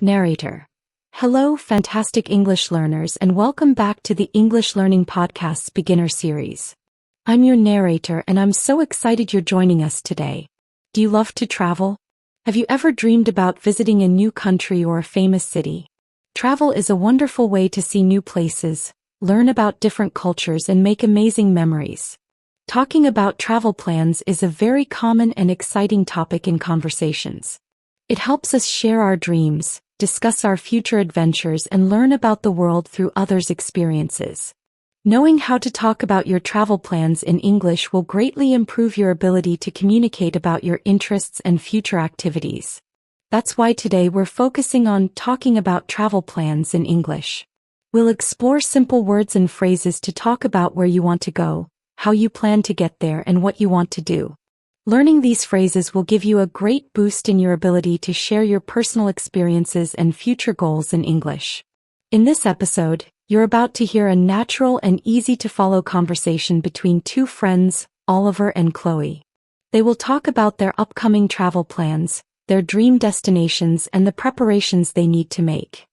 Narrator. Hello, fantastic English learners, and welcome back to the English Learning Podcast's beginner series. I'm your narrator, and I'm so excited you're joining us today. Do you love to travel? Have you ever dreamed about visiting a new country or a famous city? Travel is a wonderful way to see new places, learn about different cultures, and make amazing memories. Talking about travel plans is a very common and exciting topic in conversations. It helps us share our dreams, discuss our future adventures, and learn about the world through others' experiences. Knowing how to talk about your travel plans in English will greatly improve your ability to communicate about your interests and future activities. That's why today we're focusing on talking about travel plans in English. We'll explore simple words and phrases to talk about where you want to go, how you plan to get there, and what you want to do. Learning these phrases will give you a great boost in your ability to share your personal experiences and future goals in English. In this episode, you're about to hear a natural and easy-to-follow conversation between two friends, Oliver and Chloe. They will talk about their upcoming travel plans, their dream destinations, and the preparations they need to make.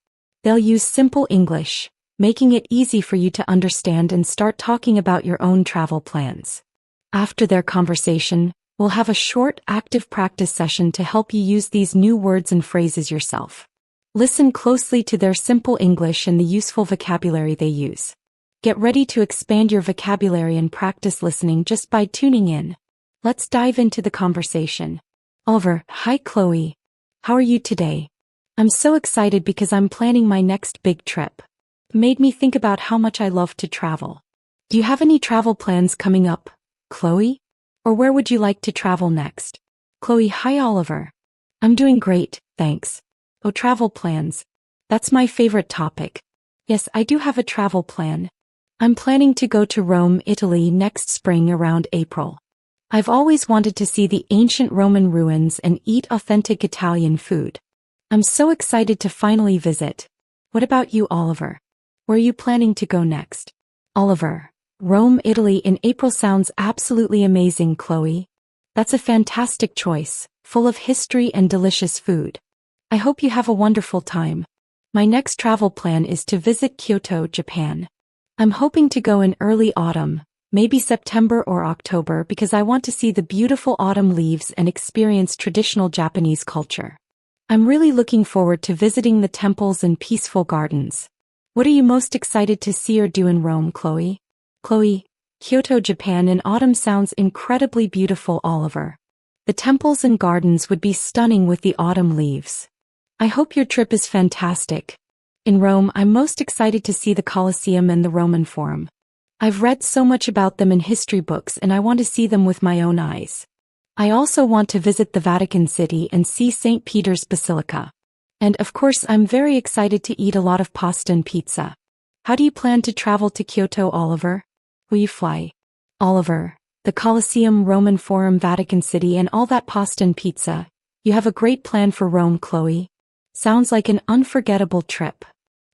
They'll use simple English, making it easy for you to understand and start talking about your own travel plans. After their conversation, we'll have a short, active practice session to help you use these new words and phrases yourself. Listen closely to their simple English and the useful vocabulary they use. Get ready to expand your vocabulary and practice listening just by tuning in. Let's dive into the conversation. Oliver: Hi Chloe. How are you today? I'm so excited because I'm planning my next big trip. It made me think about how much I love to travel. Do you have any travel plans coming up, Chloe? Or where would you like to travel next? Chloe: Hi Oliver. I'm doing great, thanks. Oh, travel plans. That's my favorite topic. Yes, I do have a travel plan. I'm planning to go to Rome, Italy next spring around April. I've always wanted to see the ancient Roman ruins and eat authentic Italian food. I'm so excited to finally visit. What about you, Oliver? Where are you planning to go next? Oliver: Rome, Italy in April sounds absolutely amazing, Chloe. That's a fantastic choice, full of history and delicious food. I hope you have a wonderful time. My next travel plan is to visit Kyoto, Japan. I'm hoping to go in early autumn, maybe September or October, because I want to see the beautiful autumn leaves and experience traditional Japanese culture. I'm really looking forward to visiting the temples and peaceful gardens. What are you most excited to see or do in Rome, Chloe? Chloe: Kyoto, Japan in autumn sounds incredibly beautiful, Oliver. The temples and gardens would be stunning with the autumn leaves. I hope your trip is fantastic. In Rome, I'm most excited to see the Colosseum and the Roman Forum. I've read so much about them in history books and I want to see them with my own eyes. I also want to visit the Vatican City and see St. Peter's Basilica. And of course, I'm very excited to eat a lot of pasta and pizza. How do you plan to travel to Kyoto, Oliver? Will you fly? Oliver: The Colosseum, Roman Forum, Vatican City, and all that pasta and pizza. You have a great plan for Rome, Chloe. Sounds like an unforgettable trip.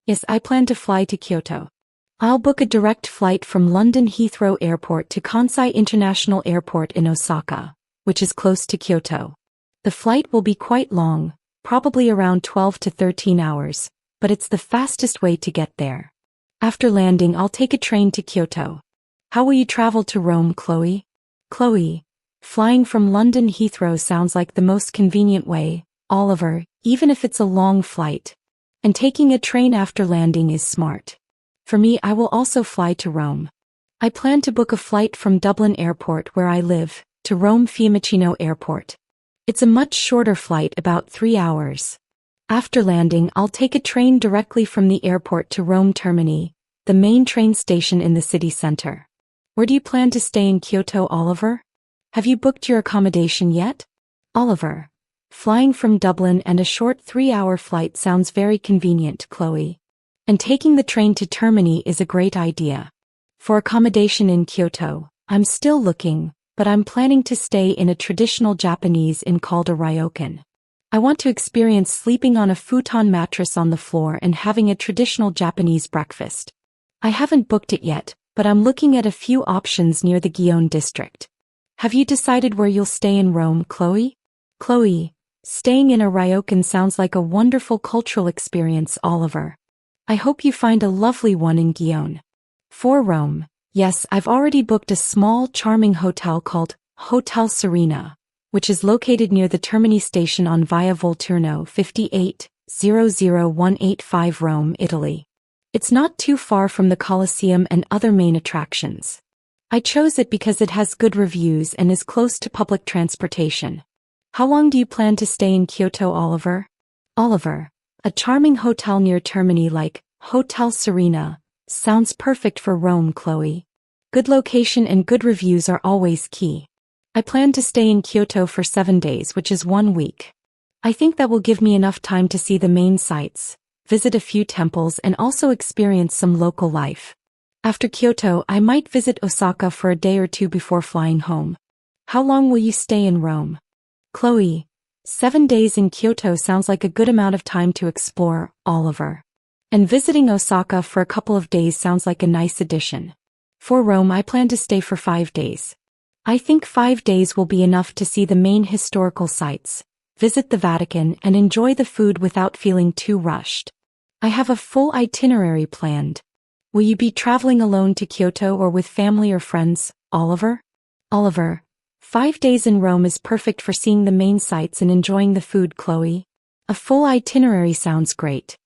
Yes, I plan to fly to Kyoto. I'll book a direct flight from London Heathrow Airport to Kansai International Airport in Osaka, which is close to Kyoto. The flight will be quite long, probably around 12 to 13 hours, but it's the fastest way to get there. After landing, I'll take a train to Kyoto. How will you travel to Rome, Chloe? Chloe: Flying from London Heathrow sounds like the most convenient way, Oliver, even if it's a long flight. And taking a train after landing is smart. For me, I will also fly to Rome. I plan to book a flight from Dublin Airport, where I live, to Rome Fiumicino Airport. It's a much shorter flight, about 3 hours. After landing, I'll take a train directly from the airport to Rome Termini, the main train station in the city center. Where do you plan to stay in Kyoto, Oliver? Have you booked your accommodation yet? Oliver: Flying from Dublin and a short 3-hour flight sounds very convenient, Chloe. And taking the train to Termini is a great idea. For accommodation in Kyoto, I'm still looking, but I'm planning to stay in a traditional Japanese inn called a ryokan. I want to experience sleeping on a futon mattress on the floor and having a traditional Japanese breakfast. I haven't booked it yet, but I'm looking at a few options near the Gion district. Have you decided where you'll stay in Rome, Chloe? Chloe: Staying in a ryokan sounds like a wonderful cultural experience, Oliver. I hope you find a lovely one in Gijón. 4. Rome. Yes, I've already booked a small, charming hotel called Hotel Serena, which is located near the Termini station on Via Volturno 58-00185, Rome, Italy. It's not too far from the Colosseum and other main attractions. I chose it because it has good reviews and is close to public transportation. How long do you plan to stay in Kyoto, Oliver? Oliver. A charming hotel near Termini like Hotel Serena sounds perfect for Rome, Chloe. Good location and good reviews are always key. I plan to stay in Kyoto for 7 days, which is 1 week. I think that will give me enough time to see the main sites, visit a few temples, and also experience some local life. After Kyoto, I might visit Osaka for a day or two before flying home. How long will you stay in Rome? Chloe. 7 days in Kyoto sounds like a good amount of time to explore, Oliver. And visiting Osaka for a couple of days sounds like a nice addition. For Rome, I plan to stay for 5 days. I think 5 days will be enough to see the main historical sites, visit the Vatican, and enjoy the food without feeling too rushed. I have a full itinerary planned. Will you be traveling alone to Kyoto or with family or friends, Oliver? Oliver. 5 days in Rome is perfect for seeing the main sites and enjoying the food, Chloe. A full itinerary sounds great.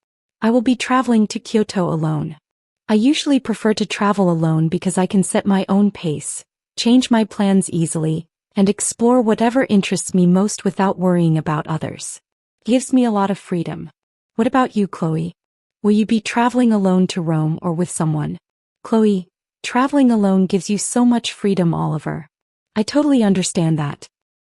I will be traveling to Kyoto alone. I usually prefer to travel alone because I can set my own pace, change my plans easily, and explore whatever interests me most without worrying about others. Gives me a lot of freedom. What about you, Chloe? Will you be traveling alone to Rome or with someone? Chloe. Traveling alone gives you so much freedom, Oliver. I totally understand that.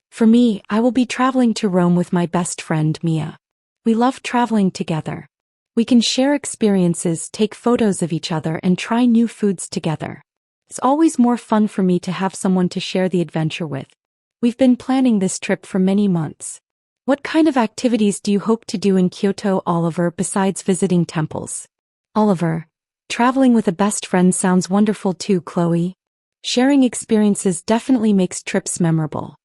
For me, I will be traveling to Rome with my best friend, Mia. We love traveling together. We can share experiences, take photos of each other, and try new foods together. It's always more fun for me to have someone to share the adventure with. We've been planning this trip for many months. What kind of activities do you hope to do in Kyoto, Oliver, besides visiting temples? Oliver. Traveling with a best friend sounds wonderful too, Chloe. Sharing experiences definitely makes trips memorable.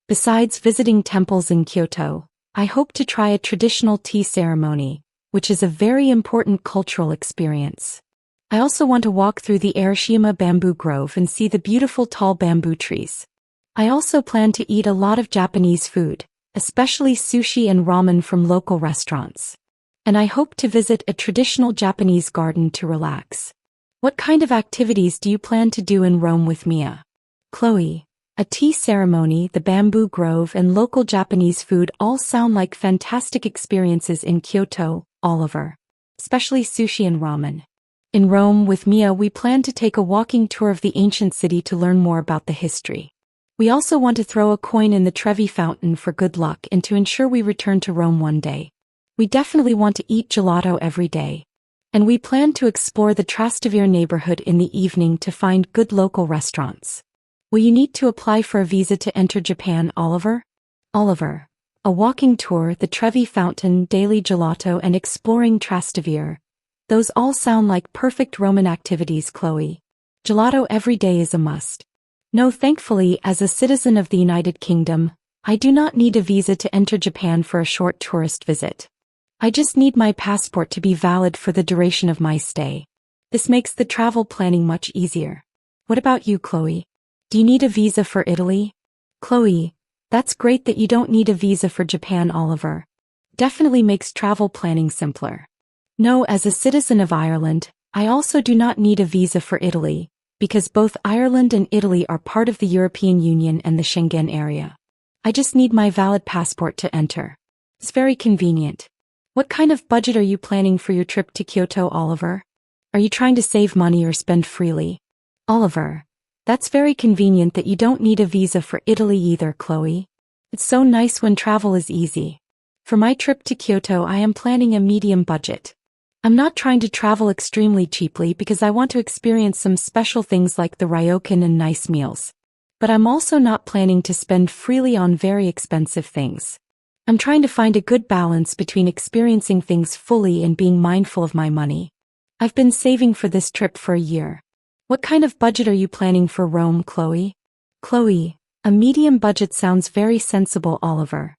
Besides visiting temples in Kyoto, I hope to try a traditional tea ceremony, which is a very important cultural experience. I also want to walk through the Arashiyama bamboo grove and see the beautiful tall bamboo trees. I also plan to eat a lot of Japanese food, especially sushi and ramen from local restaurants. And I hope to visit a traditional Japanese garden to relax. What kind of activities do you plan to do in Rome with Mia? Chloe. A tea ceremony, the bamboo grove, and local Japanese food all sound like fantastic experiences in Kyoto, Oliver. Especially sushi and ramen. In Rome with Mia, we plan to take a walking tour of the ancient city to learn more about the history. We also want to throw a coin in the Trevi Fountain for good luck and to ensure we return to Rome one day. We definitely want to eat gelato every day. And we plan to explore the Trastevere neighborhood in the evening to find good local restaurants. Will you need to apply for a visa to enter Japan, Oliver? Oliver. A walking tour, the Trevi Fountain, daily gelato, and exploring Trastevere. Those all sound like perfect Roman activities, Chloe. Gelato every day is a must. No, thankfully, as a citizen of the United Kingdom, I do not need a visa to enter Japan for a short tourist visit. I just need my passport to be valid for the duration of my stay. This makes the travel planning much easier. What about you, Chloe? Do you need a visa for Italy? Chloe. That's great that you don't need a visa for Japan, Oliver. Definitely makes travel planning simpler. No, as a citizen of Ireland, I also do not need a visa for Italy, because both Ireland and Italy are part of the European Union and the Schengen area. I just need my valid passport to enter. It's very convenient. What kind of budget are you planning for your trip to Kyoto, Oliver? Are you trying to save money or spend freely? Oliver. That's very convenient that you don't need a visa for Italy either, Chloe. It's so nice when travel is easy. For my trip to Kyoto, I am planning a medium budget. I'm not trying to travel extremely cheaply because I want to experience some special things like the ryokan and nice meals. But I'm also not planning to spend freely on very expensive things. I'm trying to find a good balance between experiencing things fully and being mindful of my money. I've been saving for this trip for a year. What kind of budget are you planning for Rome, Chloe? Chloe. A medium budget sounds very sensible, Oliver.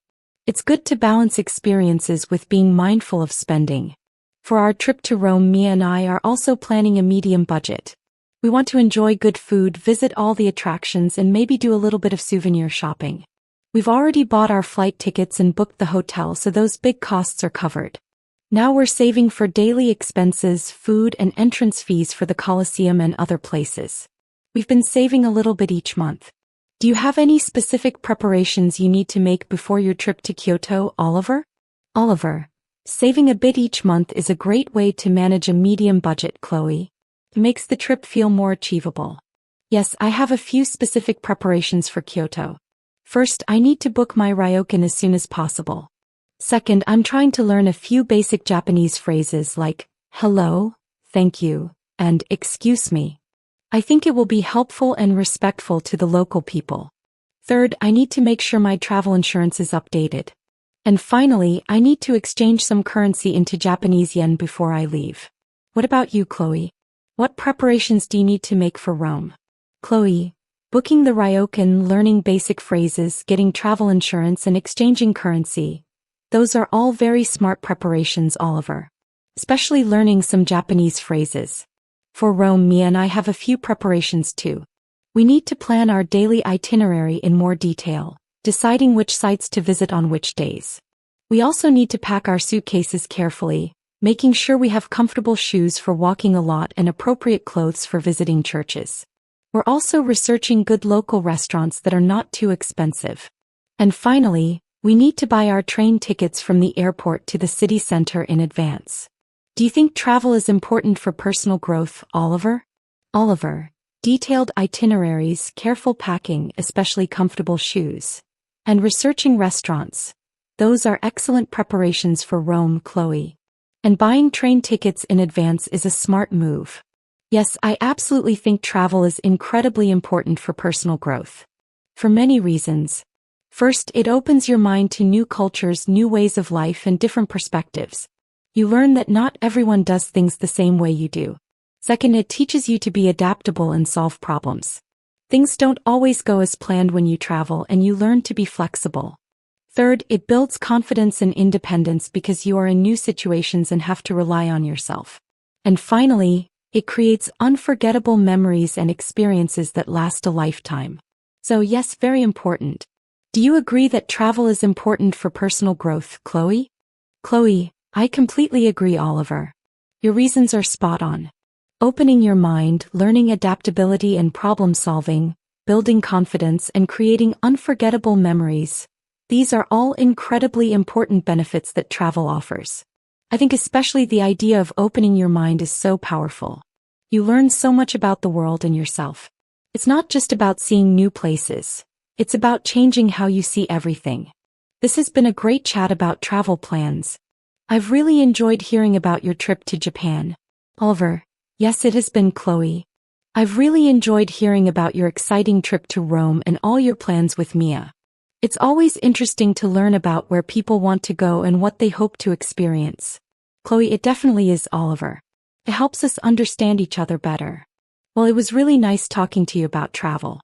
It's good to balance experiences with being mindful of spending. For our trip to Rome, Mia and I are also planning a medium budget. We want to enjoy good food, visit all the attractions, and maybe do a little bit of souvenir shopping. We've already bought our flight tickets and booked the hotel, so those big costs are covered. Now we're saving for daily expenses, food, and entrance fees for the Colosseum and other places. We've been saving a little bit each month. Do you have any specific preparations you need to make before your trip to Kyoto, Oliver? Oliver, saving a bit each month is a great way to manage a medium budget, Chloe. It makes the trip feel more achievable. Yes, I have a few specific preparations for Kyoto. First, I need to book my ryokan as soon as possible. Second, I'm trying to learn a few basic Japanese phrases like, hello, thank you, and excuse me. I think it will be helpful and respectful to the local people. Third, I need to make sure my travel insurance is updated. And finally, I need to exchange some currency into Japanese yen before I leave. What about you, Chloe? What preparations do you need to make for Rome? Chloe, booking the ryokan, learning basic phrases, getting travel insurance, and exchanging currency. Those are all very smart preparations, Oliver. Especially learning some Japanese phrases. For Rome, Mia and I have a few preparations too. We need to plan our daily itinerary in more detail, deciding which sites to visit on which days. We also need to pack our suitcases carefully, making sure we have comfortable shoes for walking a lot and appropriate clothes for visiting churches. We're also researching good local restaurants that are not too expensive. And finally, we need to buy our train tickets from the airport to the city center in advance. Do you think travel is important for personal growth, Oliver? Oliver, detailed itineraries, careful packing, especially comfortable shoes, and researching restaurants. Those are excellent preparations for Rome, Chloe. And buying train tickets in advance is a smart move. Yes, I absolutely think travel is incredibly important for personal growth. For many reasons. First, it opens your mind to new cultures, new ways of life, and different perspectives. You learn that not everyone does things the same way you do. Second, it teaches you to be adaptable and solve problems. Things don't always go as planned when you travel, and you learn to be flexible. Third, it builds confidence and independence because you are in new situations and have to rely on yourself. And finally, it creates unforgettable memories and experiences that last a lifetime. So yes, very important. Do you agree that travel is important for personal growth, Chloe? Chloe, I completely agree, Oliver. Your reasons are spot on. Opening your mind, learning adaptability and problem solving, building confidence, and creating unforgettable memories. These are all incredibly important benefits that travel offers. I think especially the idea of opening your mind is so powerful. You learn so much about the world and yourself. It's not just about seeing new places. It's about changing how you see everything. This has been a great chat about travel plans. I've really enjoyed hearing about your trip to Japan. Oliver, yes, it has been, Chloe. I've really enjoyed hearing about your exciting trip to Rome and all your plans with Mia. It's always interesting to learn about where people want to go and what they hope to experience. Chloe, it definitely is, Oliver. It helps us understand each other better. Well, it was really nice talking to you about travel.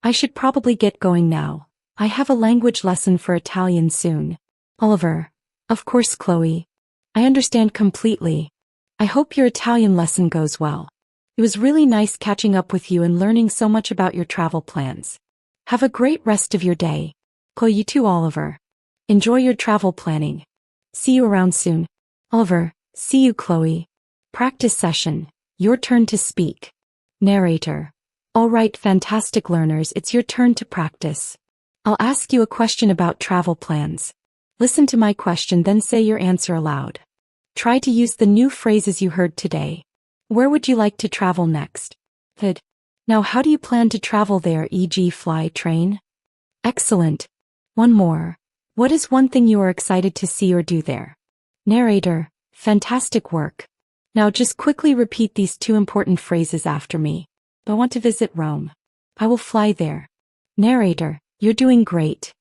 I should probably get going now. I have a language lesson for Italian soon. Oliver, of course, Chloe. I understand completely. I hope your Italian lesson goes well. It was really nice catching up with you and learning so much about your travel plans. Have a great rest of your day. Chloe, you too, Oliver. Enjoy your travel planning. See you around soon. Oliver, see you, Chloe. Practice session. Your turn to speak. Narrator. All right, fantastic learners, it's your turn to practice. I'll ask you a question about travel plans. Listen to my question, then say your answer aloud. Try to use the new phrases you heard today. Where would you like to travel next? Good. Now, how do you plan to travel there, e.g. fly, train? Excellent. One more. What is one thing you are excited to see or do there? Narrator. Fantastic work. Now just quickly repeat these two important phrases after me. I want to visit Rome. I will fly there. Narrator. You're doing great.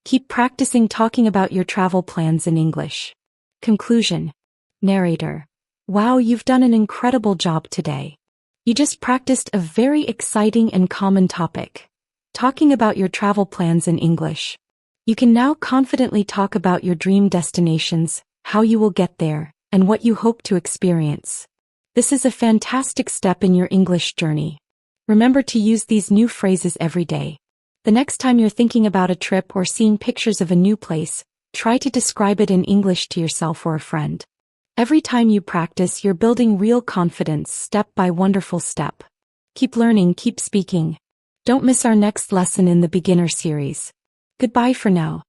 Keep practicing talking about your travel plans in English. Conclusion. Narrator. Wow, you've done an incredible job today. You just practiced a very exciting and common topic. Talking about your travel plans in English. You can now confidently talk about your dream destinations, how you will get there, and what you hope to experience. This is a fantastic step in your English journey. Remember to use these new phrases every day. The next time you're thinking about a trip or seeing pictures of a new place, try to describe it in English to yourself or a friend. Every time you practice, you're building real confidence step by wonderful step. Keep learning, keep speaking. Don't miss our next lesson in the beginner series. Goodbye for now.